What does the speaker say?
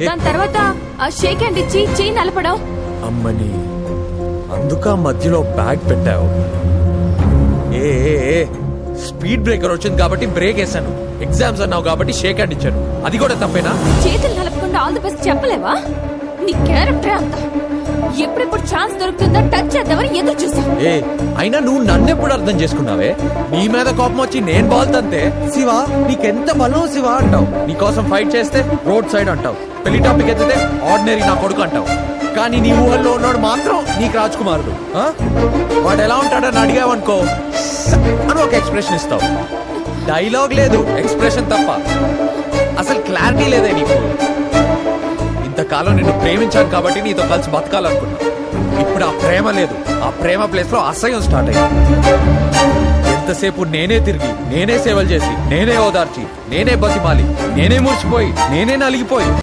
దాని తర్వాత shake hand ఇచ్చి చెయ్యి నలపడం. అమ్మని అందుక మధ్యలో బ్యాగ్ పెట్టావు. ఏ స్పీడ్ బ్రేకర్ వచ్చింది కాబట్టి బ్రేక్ వేసాను. ఎగ్జామ్స్ అన్నావు కాబట్టి షేక్ హ్యాండ్ ఇచ్చాను. అది కూడా తప్పేనా? చేతులు నలపకుండా ఆల్ ది బెస్ట్ చెప్పలేవా? నీ క్యారెక్టర్ అంత. ఎప్పుడెప్పుడు ఛాన్స్ దొరుకుతుందో టచ్ చేద్దామని ఎదురు చూసా. అయినా నువ్వు నన్నెప్పుడు అర్థం చేసుకున్నావే? నీ మీద కోపం వచ్చి నేను బాల్ తంతే శివ నీకెంత బలం శివ అంటావు. నీ కోసం ఫైట్ చేస్తే రోడ్ సైడ్ అంటావు. పెళ్లి టాపిక్ ఎత్తితే ఆర్డినరీ నా కొడుకు అంటావు. కానీ నీ ఊహల్లో ఉన్నాడు మాత్రం నీకు రాజకుమారుడు. వాడు ఎలా ఉంటాడని అడిగావనుకో అని ఒక ఎక్స్ప్రెషన్ ఇస్తావు. డైలాగ్ లేదు, ఎక్స్ప్రెషన్ తప్ప. అసలు క్లారిటీ లేదే నీకు. ఇంతకాలం నిన్ను ప్రేమించాను కాబట్టి నీతో కలిసి బతకాలనుకున్నా. ఇప్పుడు ఆ ప్రేమ లేదు. ఆ ప్రేమ ప్లేస్ లో అసహ్యం స్టార్ట్ అయింది. ఎంతసేపు నేనే తిరిగి, నేనే సేవలు చేసి, నేనే ఓదార్చి, నేనే బతిమాలి, నేనే మురిచిపోయి, నేనే నలిగిపోయి